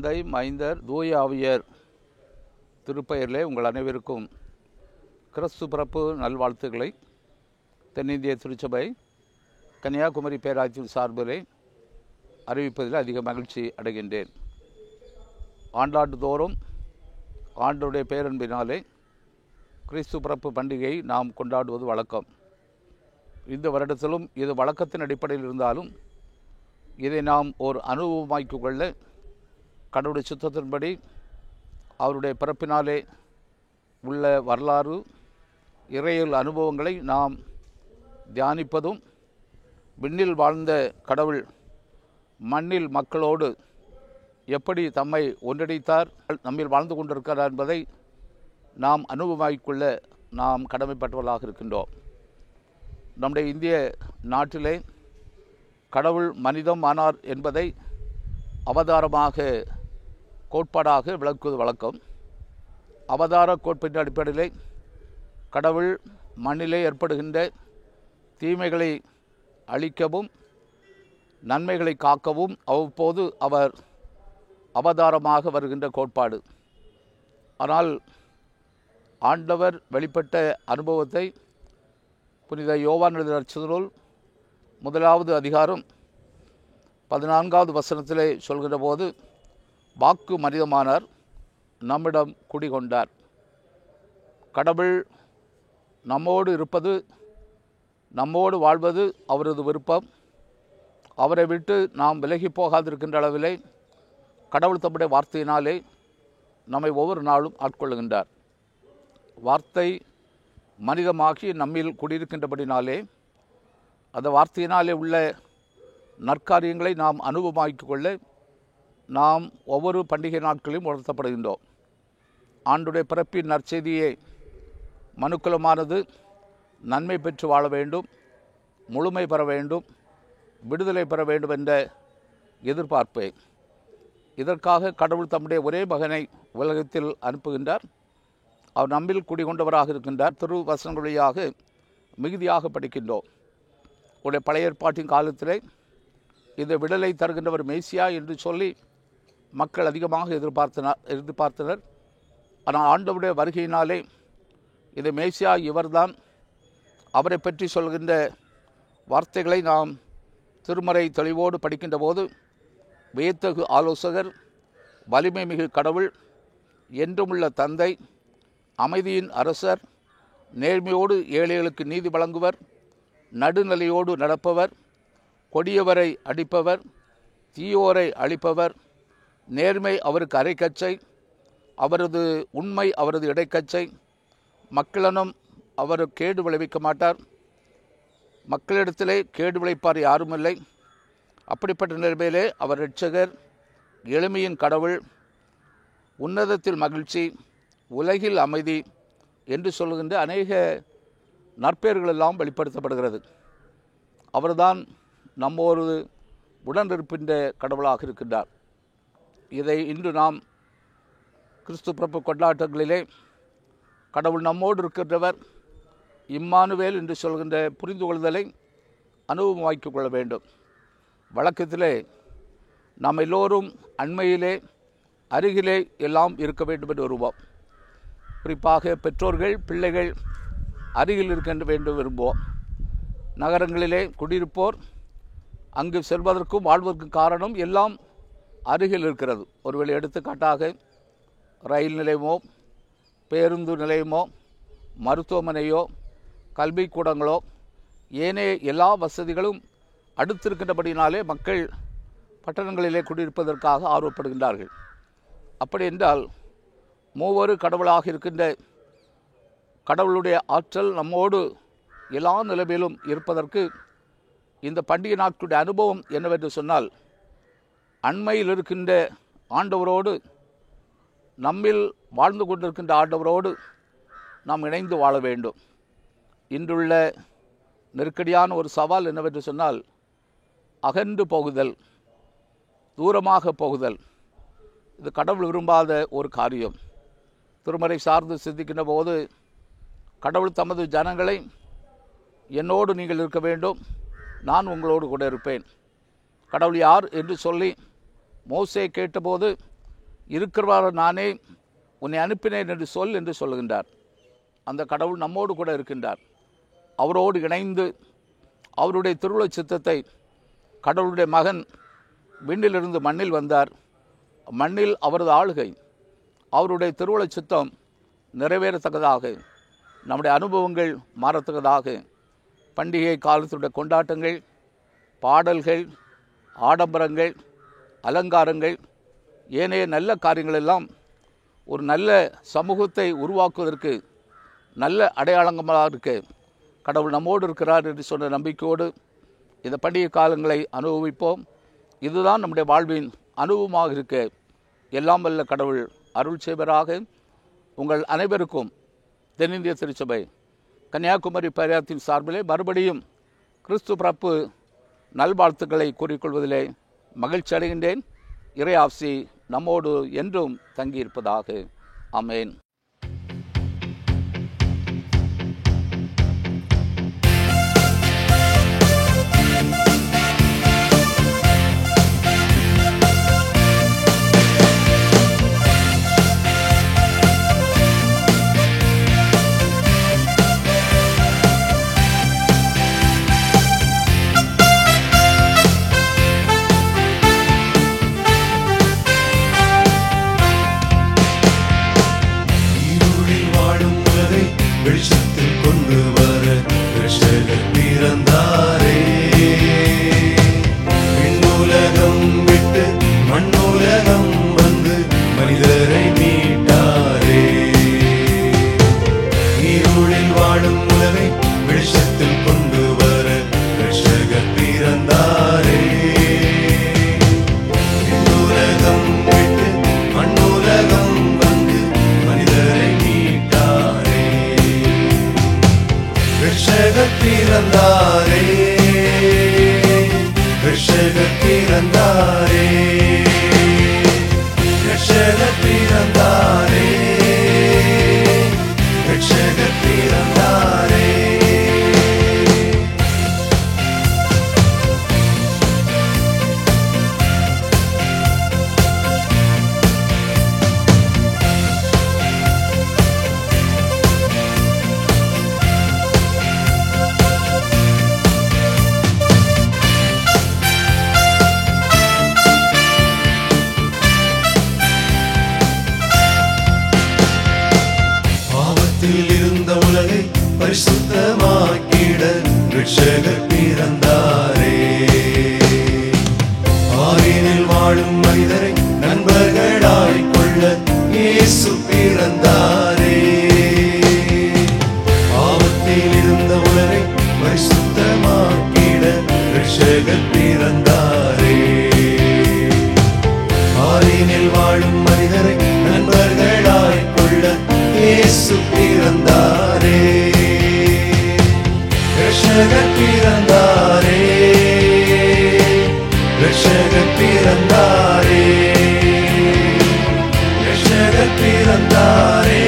தந்தை, மைந்தர், தூய ஆவியர் திருப்பெயரிலே உங்கள் அனைவருக்கும் கிறிஸ்து பிறப்பு நல்வாழ்த்துக்களை தென்னிந்திய திருச்சபை கன்னியாகுமரி பேராட்சி சார்பிலே அறிவிப்பதில் அதிக மகிழ்ச்சி அடைகின்றேன். ஆண்டாண்டு தோறும் ஆண்டவருடைய பேரன்பினாலே கிறிஸ்து பிறப்பு பண்டிகையை நாம் கொண்டாடுவது வழக்கம். இந்த வருடத்திலும் இது வழக்கத்தின் அடிப்படையில் இருந்தாலும் இதை நாம் ஒரு அனுபவமாக்கிக் கொள்ள கடவுளுடைய சித்தத்தின்படி அவருடைய பிறப்பினாலே உள்ள வரலாறு இறையியல் அனுபவங்களை நாம் தியானிப்பதும், விண்ணில் வாழ்ந்த கடவுள் மண்ணில் மக்களோடு எப்படி தம்மை ஒன்றிணைத்தார், நம்மில் வாழ்ந்து கொண்டிருக்கிறார் என்பதை நாம் அனுபவமாக்கிக் கொள்ள நாம் கடமைப்பட்டவர்களாக இருக்கின்றோம். நம்முடைய இந்திய நாட்டிலே கடவுள் மனிதம் ஆனார் என்பதை அவதாரமாக கோட்பாடாக விளக்குவது வழக்கம். அவதார கோட்பாட்டின் அடிப்படையிலே கடவுள் மண்ணிலே ஏற்படுகின்ற தீமைகளை அழிக்கவும் நன்மைகளை காக்கவும் அவ்வப்போது அவர் அவதாரமாக வருகின்ற கோட்பாடு. ஆனால் ஆண்டவர் வெளிப்பட்ட அனுபவத்தை புனித யோவான் எழுதிய நற்செய்தியினுள் 1வது அதிகாரம் 14வது வசனத்திலே சொல்கிற போது, வாக்கு மனிதமானார், நம்மிடம் குடிகொண்டார். கடவுள் நம்மோடு இருப்பது, நம்மோடு வாழ்வது அவரது விருப்பம். அவரை விட்டு நாம் விலகி போகாதிருக்கின்ற அளவிலே கடவுள் தம்முடைய வார்த்தையினாலே நம்மை ஒவ்வொரு நாளும் ஆட்கொள்ளுகின்றார். வார்த்தை மனிதமாகி நம்மில் குடியிருக்கின்றபடினாலே அந்த வார்த்தையினாலே உள்ள நற்காரியங்களை நாம் அனுபவமாக்கிக் கொள்ள நாம் ஒவ்வொரு பண்டிகை நாட்களையும் உணர்த்தப்படுகின்றோம். ஆண்டுடைய பிறப்பின் நற்செய்தியை மனுக்குலமானது நன்மை பெற்று வாழ வேண்டும், முழுமை பெற வேண்டும், விடுதலை பெற வேண்டும் என்ற எதிர்பார்ப்பை. இதற்காக கடவுள் தம்முடைய ஒரே மகனை உலகத்தில் அனுப்புகின்றார். அவர் நம்மில் குடிகொண்டவராக இருக்கின்றார். திருவசனங்கள் வழியாக மிகுதியாக படிக்கின்றோம். உடைய பழைய ஏற்பாட்டின் காலத்திலே இந்த விடுதலை தருகின்றவர் மேசியா என்று சொல்லி மக்கள் அதிகமாக எதிர்பார்த்தனர். ஆனால் ஆண்டவருடைய வருகையினாலே இது மேசியா இவர்தான், அவரை பற்றி சொல்கின்ற வார்த்தைகளை நாம் திருமறை தெளிவோடு படிக்கின்ற போது, வியத்தகு ஆலோசகர், வலிமை மிகு கடவுள், என்றுமுள்ள தந்தை, அமைதியின் அரசர், நேர்மையோடு ஏழைகளுக்கு நீதி வழங்குவர், நடுநிலையோடு நடப்பவர், கொடியவரை அடிப்பவர், தீயோரை அழிப்பவர், நேர்மை அவருக்கு அரைக்கச்சை, அவரது உண்மை அவரது இடைக்கச்சை, மக்களிடம் அவர் கேடு விளைவிக்க மாட்டார், மக்களிடத்திலே கேடு விளைப்பார் யாருமில்லை. அப்படிப்பட்ட நிலைமையிலே அவர் இரட்சகர், எளிமையின் கடவுள், உன்னதத்தில் மகிழ்ச்சி, உலகில் அமைதி என்று சொல்லுகின்ற அநேக நற்பெயர்களெல்லாம் வெளிப்படுத்தப்படுகிறது. அவர்தான் நம்மோடு உடனிருக்கின்ற கடவுளாக இருக்கின்றார். இதை இன்று நாம் கிறிஸ்து பிறப்பு கொண்டாட்டங்களிலே கடவுள் நம்மோடு இருக்கின்றவர், இம்மானுவேல் என்று சொல்கின்ற புரிந்து கொள்தலை அனுபவமாக்கிக் கொள்ள வேண்டும். வழக்கத்திலே நாம் எல்லோரும் அண்மையிலே அருகிலே எல்லாம் இருக்க வேண்டும் என்று விரும்புவோம். குறிப்பாக பெற்றோர்கள் பிள்ளைகள் அருகில் இருக்க வேண்டும் விரும்புவோம். நகரங்களிலே குடியிருப்போர் அங்கு செல்வதற்கும் வாழ்வதற்கும் காரணம் எல்லாம் அருகில் இருக்கிறது. ஒருவேளை எடுத்துக்காட்டாக ரயில் நிலையமோ, பேருந்து நிலையமோ, மருத்துவமனையோ, கல்விக்கூடங்களோ, ஏனைய எல்லா வசதிகளும் அடுத்திருக்கின்றபடினாலே மக்கள் பட்டணங்களிலே குடியிருப்பதற்காக ஆர்வப்படுகின்றார்கள். அப்படி என்றால் மூவரு கடவுளாக இருக்கின்ற கடவுளுடைய ஆற்றல் நம்மோடு எல்லா நிலைமையிலும் இருப்பதற்கு இந்த பண்டிகை நாட்களுடைய அனுபவம் என்னவென்று சொன்னால், அண்மையில் இருக்கின்ற ஆண்டவரோடு, நம்மில் வாழ்ந்து கொண்டிருக்கின்ற ஆண்டவரோடு நாம் இணைந்து வாழ வேண்டும். இன்றுள்ள நெருக்கடியான ஒரு சவால் என்னவென்று சொன்னால், அகன்று போகுதல், தூரமாக போகுதல். இது கடவுள் விரும்பாத ஒரு காரியம். திருமறை சார்ந்து சிந்திக்கின்ற போது கடவுள் தமது ஜனங்களை, என்னோடு நீங்கள் இருக்க வேண்டும், நான் உங்களோடு கூட இருப்பேன். கடவுள் யார் என்று சொல்லி மோசே கேட்டபோது இருக்கிறவாறு நானே உன்னை அனுப்பினேன் என்று சொல் என்று சொல்லுகின்றார். அந்த கடவுள் நம்மோடு கூட இருக்கின்றார். அவரோடு இணைந்து அவருடைய திருவுள சித்தத்தை, கடவுளுடைய மகன் விண்ணிலிருந்து மண்ணில் வந்தார், மண்ணில் அவரது ஆளுகை, அவருடைய திருவுள சித்தம் நிறைவேறத்தக்கதாக, நம்முடைய அனுபவங்கள் மாறத்தக்கதாக பண்டிகை காலத்துடைய கொண்டாட்டங்கள், பாடல்கள், ஆடம்பரங்கள், அலங்காரங்கள், ஏனைய நல்ல காரியங்கள் எல்லாம் ஒரு நல்ல சமூகத்தை உருவாக்குவதற்கு நல்ல அடையாளங்களாக இருக்கு. கடவுள் நம்மோடு இருக்கிறார் என்று சொன்ன நம்பிக்கையோடு இந்த பண்டிகை காலங்களை அனுபவிப்போம். இதுதான் நம்முடைய வாழ்வின் அனுபவமாக இருக்க எல்லாம் வல்ல கடவுள் அருள் செய்வராக. உங்கள் அனைவருக்கும் தென்னிந்திய திருச்சபை கன்னியாகுமரி பேராயத்தின் சார்பிலே மறுபடியும் கிறிஸ்து பிறப்பு நல்வாழ்த்துக்களை கூறிக்கொள்வதிலே மகிழ்ச்சி அடைகின்றேன். இறை ஆசி நம்மோடு என்றும் தங்கியிருப்பதாக. ஆமென். வெளிச்சத்தில் கொண்டு வர இரட்சகர் பிறந்தாரே. விண்ணுலகம் விட்டு மண்ணுலகம் வந்து மனிதரை மீட்டாரே. இருளில் வாழும் உலகை வெளிச்சத்தில் கொண்டு வர இரட்சகர் பிறந்தாரே. விண்ணுலகம் விட்டு மண்ணுலகம் வந்து மனிதரை மீட்டாரே. இரட்சகர் பிறந்தாரே, இரட்சகர் பிறந்தாரே, இரட்சகர் பிறந்தாரே, இரட்சகர் பிறந்தாரே. இருந்த உலகை பரிசுத்தமாக்கிட இரட்சகர் பிறந்தாரே. ஆவினில் வாழும் மனிதரை நண்பர்களாய் கொள்ள இயேசு பிறந்தாரே. ஆபத்தில் இருந்த உலகை பரிசுத்தமாக்கிட இரட்சகர் பிறந்தாரே. ஆவினில் வாழும் மனிதரை நண்பர்களாய் கொள்ள இயேசு பிறந்தாரே. இரட்சகர் பிறந்தாரே, இரட்சகர் பிறந்தாரே, இரட்சகர் பிறந்தாரே,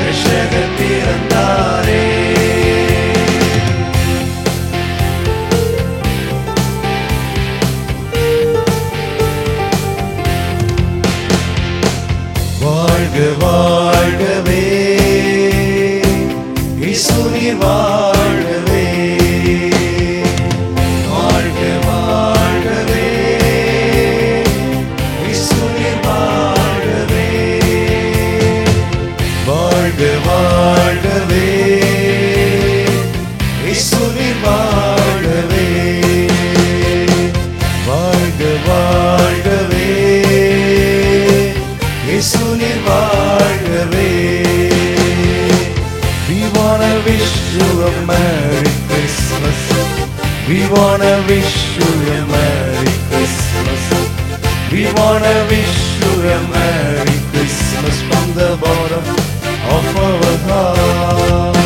இரட்சகர் பிறந்தாரே. வாழ்க வாழ்கவே இயேசு நீர் வாழ்கவே. வாழ்க வாழ்கவே இயேசு நீர் வாழ்கவே. வாழ்க வாழ்கவே இயேசு நீர் வாழ்கவே. வாழ்க வாழ்கவே இயேசு நீர் வாழ்கவே. We wanna wish you a Merry Christmas. We wanna wish you a Merry Christmas. We wanna wish you a Merry Christmas from the bottom of our heart.